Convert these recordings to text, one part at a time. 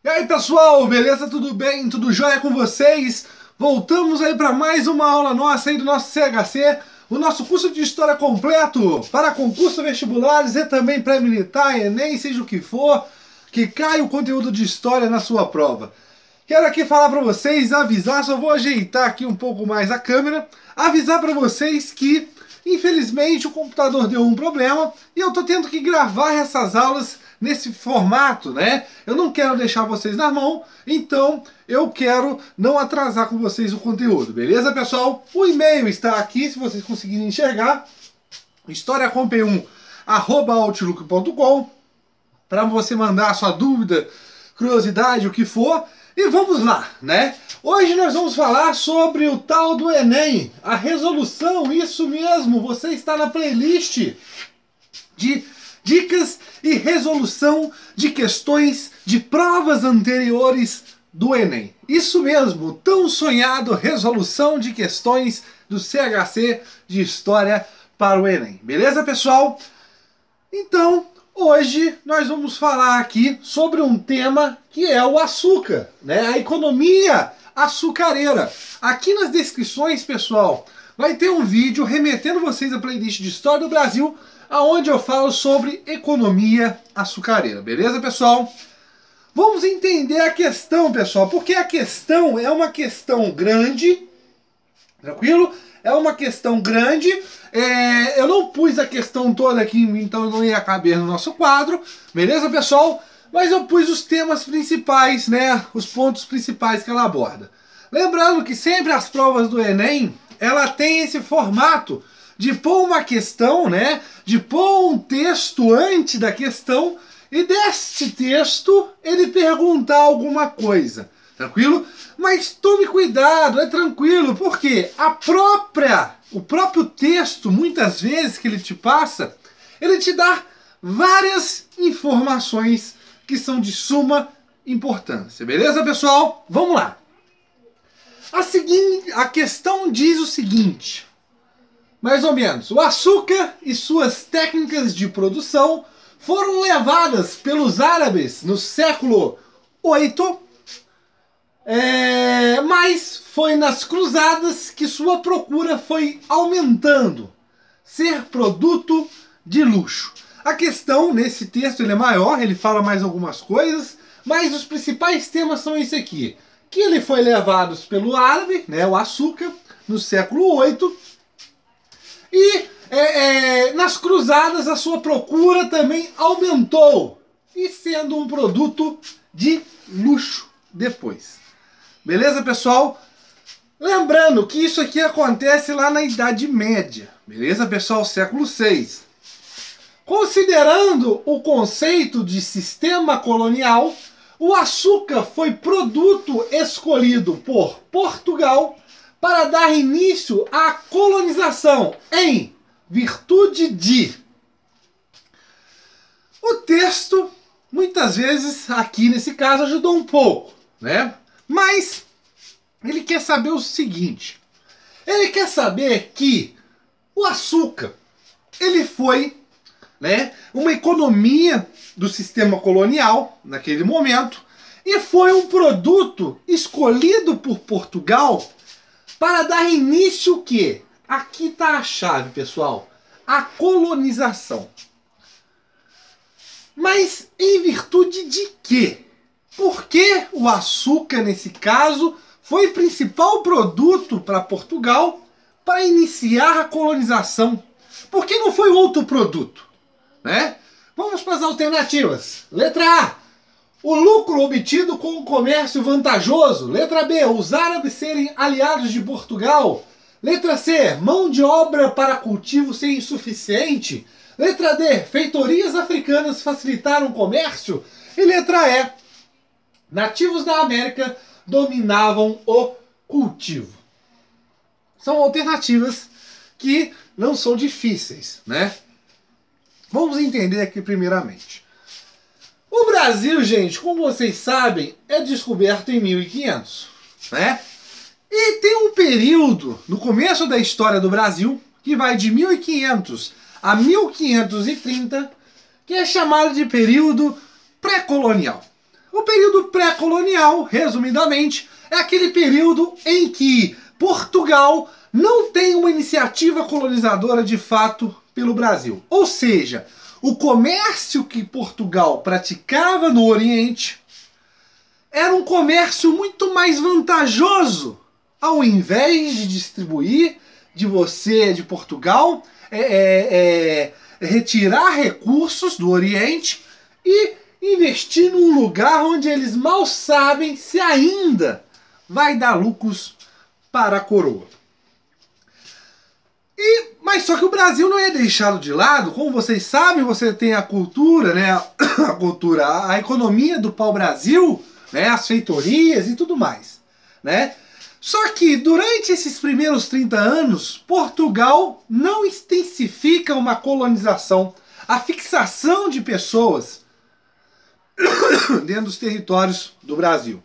E aí pessoal, beleza? Tudo bem? Tudo jóia com vocês? Voltamos aí para mais uma aula nossa aí do nosso CHC, o nosso curso de História completo para concurso vestibulares e também pré-militar, Enem, seja o que for, que caia o conteúdo de História na sua prova. Quero aqui falar para vocês, avisar, só vou ajeitar aqui um pouco mais a câmera, avisar para vocês que, infelizmente, o computador deu um problema e eu tô tendo que gravar essas aulas nesse formato, né? Eu não quero deixar vocês na mão, então eu quero não atrasar com vocês o conteúdo, beleza, pessoal? O e-mail está aqui, se vocês conseguirem enxergar, historiacom1@outlook.com, para você mandar a sua dúvida, curiosidade, o que for. E vamos lá, né? Hoje nós vamos falar sobre o tal do Enem, a resolução, isso mesmo, você está na playlist de dicas e resolução de questões de provas anteriores do Enem. Isso mesmo, tão sonhado resolução de questões do CHC de História para o Enem. Beleza, pessoal? Então, hoje nós vamos falar aqui sobre um tema que é o açúcar, né? A economia açucareira. Aqui nas descrições, pessoal, vai ter um vídeo remetendo vocês à playlist de História do Brasil, aonde eu falo sobre economia açucareira. Beleza, pessoal? Vamos entender a questão, pessoal, porque a questão é uma questão grande, tranquilo? É uma questão grande. Eu não pus a questão toda aqui, então não ia caber no nosso quadro, beleza, pessoal? Mas eu pus os temas principais, né? Os pontos principais que ela aborda. Lembrando que sempre as provas do Enem, ela tem esse formato de pôr uma questão, né? De pôr um texto antes da questão e deste texto ele perguntar alguma coisa, tranquilo? Mas tome cuidado, é tranquilo, porque o próprio texto, muitas vezes que ele te passa, ele te dá várias informações que são de suma importância, beleza, pessoal? Vamos lá. A questão diz o seguinte, mais ou menos: o açúcar e suas técnicas de produção foram levadas pelos árabes no século VIII, mas foi nas cruzadas que sua procura foi aumentando, ser produto de luxo. A questão, nesse texto, ele é maior, ele fala mais algumas coisas, mas os principais temas são esse aqui. Que ele foi levado pelo árabe, né, o açúcar, no século VIII, e nas cruzadas a sua procura também aumentou, e sendo um produto de luxo depois. Beleza, pessoal? Lembrando que isso aqui acontece lá na Idade Média. Beleza, pessoal? Século VI. Considerando o conceito de sistema colonial, o açúcar foi produto escolhido por Portugal para dar início à colonização em virtude de... O texto, muitas vezes, aqui nesse caso, ajudou um pouco, né? Mas ele quer saber o seguinte, ele quer saber que o açúcar, ele foi, né, uma economia do sistema colonial, naquele momento, e foi um produto escolhido por Portugal para dar início o quê? Aqui está a chave, pessoal, a colonização. Mas em virtude de quê? Por que o açúcar, nesse caso, foi principal produto para Portugal para iniciar a colonização? Por que não foi outro produto? Né? Vamos para as alternativas. Letra A, o lucro obtido com o comércio vantajoso. Letra B, os árabes serem aliados de Portugal. Letra C, mão de obra para cultivo ser insuficiente. Letra D, feitorias africanas facilitaram o comércio. E letra E, nativos da América dominavam o cultivo. São alternativas que não são difíceis, né? Vamos entender aqui primeiramente. O Brasil, gente, como vocês sabem, é descoberto em 1500, né? E tem um período no começo da história do Brasil que vai de 1500 a 1530, que é chamado de período pré-colonial. O período pré-colonial, resumidamente, é aquele período em que Portugal não tem uma iniciativa colonizadora de fato pelo Brasil. Ou seja, o comércio que Portugal praticava no Oriente era um comércio muito mais vantajoso. Ao invés de distribuir de você, de Portugal, retirar recursos do Oriente e investir num lugar onde eles mal sabem se ainda vai dar lucros para a coroa. Mas só que o Brasil não é deixado de lado. Como vocês sabem, você tem a cultura, né? A economia do pau-brasil, né? As feitorias e tudo mais, né? Só que durante esses primeiros 30 anos, Portugal não intensifica uma colonização, a fixação de pessoas dentro dos territórios do Brasil.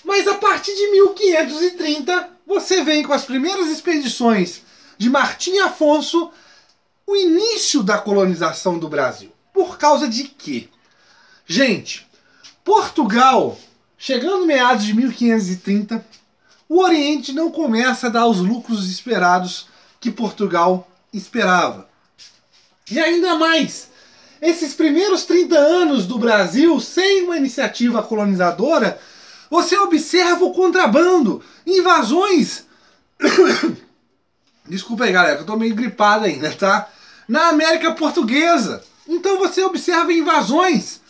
Mas a partir de 1530, você vem com as primeiras expedições de Martim Afonso, o início da colonização do Brasil. Por causa de quê? Gente, Portugal, chegando meados de 1530, o Oriente não começa a dar os lucros esperados que Portugal esperava. E ainda mais, esses primeiros 30 anos do Brasil, sem uma iniciativa colonizadora, você observa o contrabando, invasões. Desculpa aí, galera, que eu tô meio gripado ainda, tá? Na América Portuguesa. Então você observa invasões.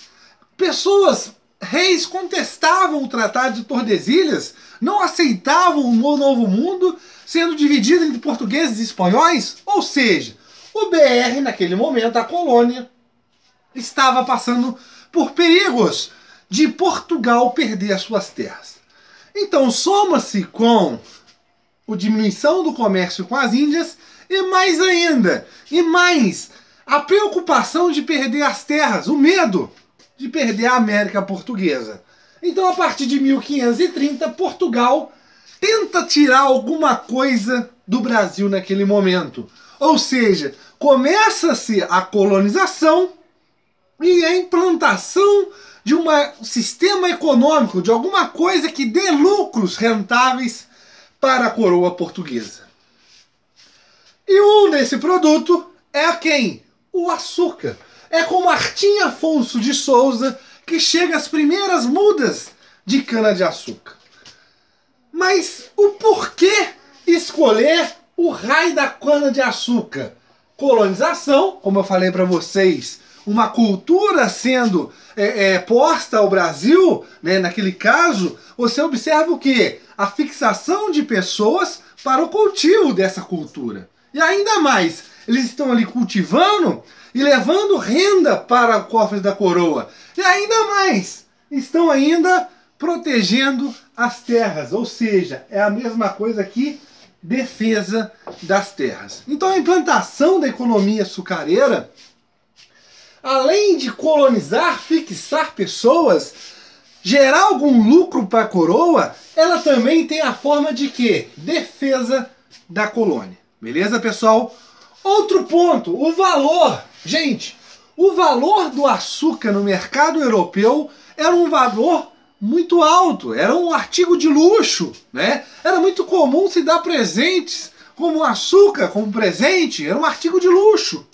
Pessoas, reis contestavam o Tratado de Tordesilhas, não aceitavam o Novo Mundo sendo dividido entre portugueses e espanhóis. Ou seja, o BR, naquele momento, a colônia, estava passando por perigos de Portugal perder as suas terras. Então soma-se com a diminuição do comércio com as Índias e mais ainda, a preocupação de perder as terras, o medo de perder a América Portuguesa. Então, a partir de 1530, Portugal tenta tirar alguma coisa do Brasil naquele momento. Ou seja, começa-se a colonização e a implantação de um sistema econômico, de alguma coisa que dê lucros rentáveis para a coroa portuguesa. E um desse produto é a quem? O açúcar. É com Martim Afonso de Souza que chega as primeiras mudas de cana-de-açúcar. Mas o porquê escolher o raio da cana-de-açúcar? Colonização, como eu falei para vocês, uma cultura sendo posta ao Brasil, né? Naquele caso, você observa o quê? A fixação de pessoas para o cultivo dessa cultura. E ainda mais, eles estão ali cultivando e levando renda para o cofre da coroa. E ainda mais, estão ainda protegendo as terras. Ou seja, é a mesma coisa aqui, defesa das terras. Então a implantação da economia açucareira, além de colonizar, fixar pessoas, gerar algum lucro para a coroa, ela também tem a forma de quê? Defesa da colônia. Beleza, pessoal? Outro ponto, o valor. Gente, o valor do açúcar no mercado europeu era um valor muito alto, era um artigo de luxo, né? Era muito comum se dar presentes como açúcar, como presente, era um artigo de luxo.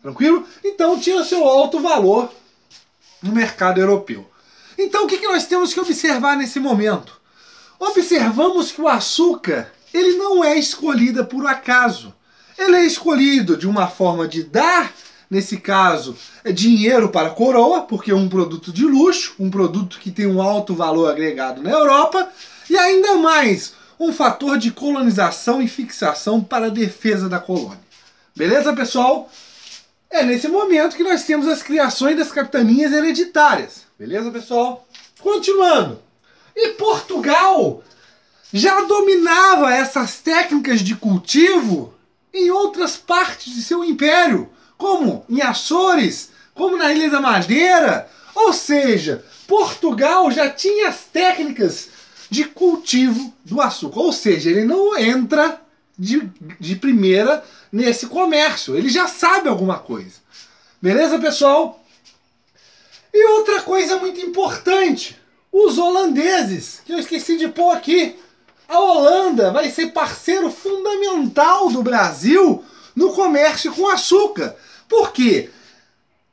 Tranquilo? Então tinha seu alto valor no mercado europeu. Então o que nós temos que observar nesse momento? Observamos que o açúcar, ele não é escolhido por acaso. Ele é escolhido de uma forma de dar, nesse caso, dinheiro para a coroa, porque é um produto de luxo, um produto que tem um alto valor agregado na Europa, e ainda mais, um fator de colonização e fixação para a defesa da colônia. Beleza, pessoal? É nesse momento que nós temos as criações das capitanias hereditárias. Beleza, pessoal? Continuando. E Portugal já dominava essas técnicas de cultivo em outras partes de seu império, como em Açores, como na Ilha da Madeira. Ou seja, Portugal já tinha as técnicas de cultivo do açúcar. Ou seja, ele não entra de primeira nesse comércio. Ele já sabe alguma coisa. Beleza, pessoal? E outra coisa muito importante, os holandeses, que eu esqueci de pôr aqui. A Holanda vai ser parceiro fundamental do Brasil no comércio com açúcar. Por quê?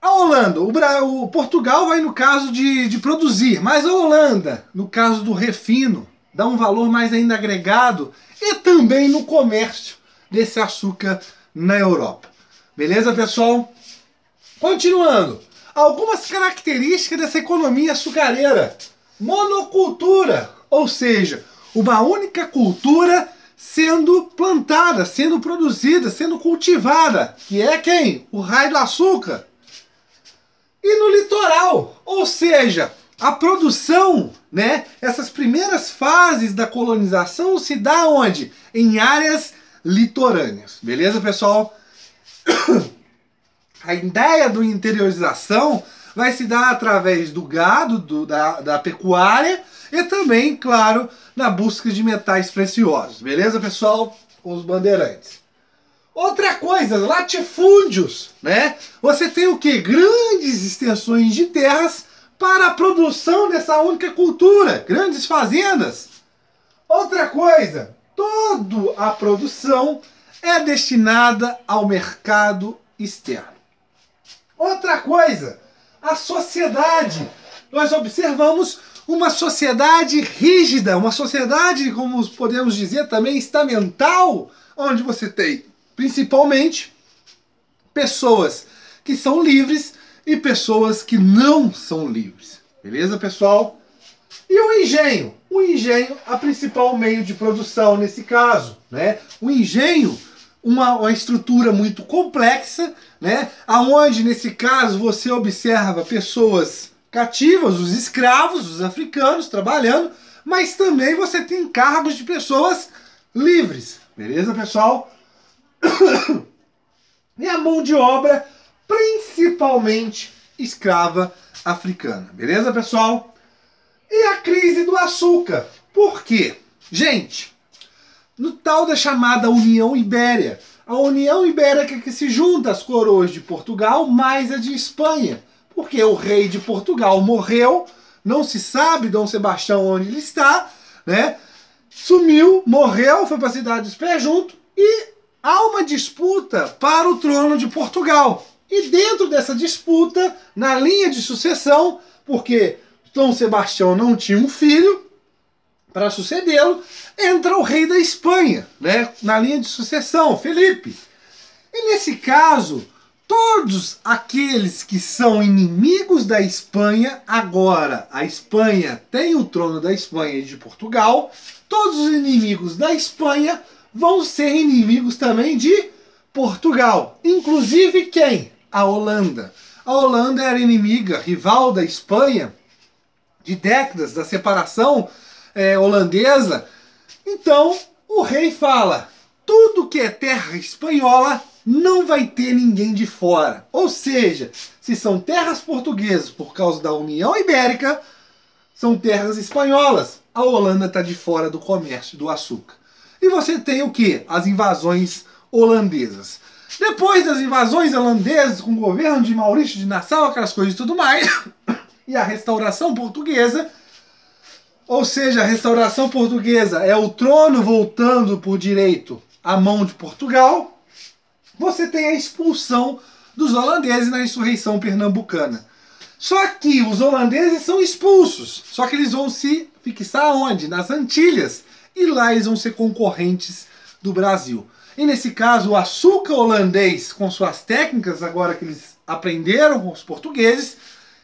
A Holanda, o Portugal vai no caso de produzir, mas a Holanda, no caso do refino, dá um valor mais ainda agregado e também no comércio desse açúcar na Europa. Beleza, pessoal? Continuando, algumas características dessa economia açucareira. Monocultura, ou seja, uma única cultura sendo plantada, sendo produzida, sendo cultivada, que é quem? O raio do açúcar. E no litoral, ou seja, a produção, né, essas primeiras fases da colonização se dá onde? Em áreas litorâneas. Beleza, pessoal? A ideia do interiorização vai se dar através do gado, da pecuária e também, claro, na busca de metais preciosos. Beleza, pessoal? Os bandeirantes. Outra coisa, latifúndios, né? Você tem o quê? Grandes extensões de terras para a produção dessa única cultura. Grandes fazendas. Outra coisa, toda a produção é destinada ao mercado externo. Outra coisa, a sociedade. Nós observamos uma sociedade rígida, uma sociedade, como podemos dizer também, estamental, onde você tem principalmente pessoas que são livres e pessoas que não são livres. Beleza, pessoal? E o engenho? O engenho, a principal meio de produção nesse caso, né? O engenho, uma estrutura muito complexa, né? Aonde nesse caso você observa pessoas cativas, os escravos, os africanos trabalhando, mas também você tem cargos de pessoas livres. Beleza, pessoal? E a mão de obra, principalmente escrava africana. Beleza, pessoal? E a crise do açúcar. Por quê? Gente, no tal da chamada União Ibéria, a União Ibérica que se junta às coroas de Portugal mais a de Espanha, porque o rei de Portugal morreu, não se sabe Dom Sebastião onde ele está, né? Sumiu, morreu, foi para a cidade dos pés junto e há uma disputa para o trono de Portugal. E dentro dessa disputa, na linha de sucessão, porque Dom Sebastião não tinha um filho para sucedê-lo, entra o rei da Espanha, né, na linha de sucessão, Felipe. E nesse caso, todos aqueles que são inimigos da Espanha, agora a Espanha tem o trono da Espanha e de Portugal, todos os inimigos da Espanha vão ser inimigos também de Portugal. Inclusive quem? A Holanda. A Holanda era inimiga, rival da Espanha, de décadas da separação holandesa. Então o rei fala, tudo que é terra espanhola não vai ter ninguém de fora. Ou seja, se são terras portuguesas por causa da União Ibérica, são terras espanholas. A Holanda está de fora do comércio do açúcar. E você tem o quê? As invasões holandesas. Depois das invasões holandesas com o governo de Maurício de Nassau, aquelas coisas e tudo mais, e a restauração portuguesa, ou seja, a restauração portuguesa é o trono voltando por direito à mão de Portugal, você tem a expulsão dos holandeses na insurreição pernambucana. Só que os holandeses são expulsos, só que eles vão se fixar onde? Nas Antilhas. E lá eles vão ser concorrentes do Brasil. E nesse caso, o açúcar holandês, com suas técnicas, agora que eles aprenderam com os portugueses,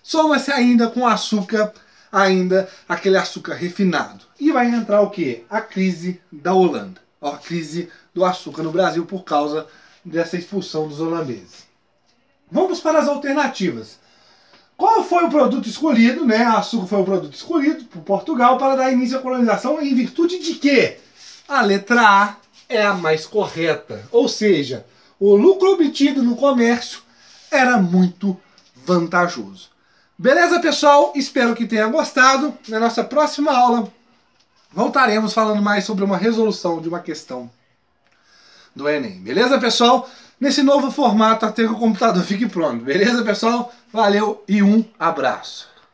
soma-se ainda com açúcar, ainda aquele açúcar refinado. E vai entrar o quê? A crise da Holanda. A crise do açúcar no Brasil por causa dessa expulsão dos holandeses. Vamos para as alternativas. Qual foi o produto escolhido, né? O açúcar foi o produto escolhido por Portugal para dar início à colonização em virtude de quê? A letra A é a mais correta. Ou seja, o lucro obtido no comércio era muito vantajoso. Beleza, pessoal? Espero que tenha gostado. Na nossa próxima aula, voltaremos falando mais sobre uma resolução de uma questão do Enem. Beleza, pessoal? nesse novo formato até que o computador fique pronto. Beleza, pessoal? Valeu e um abraço.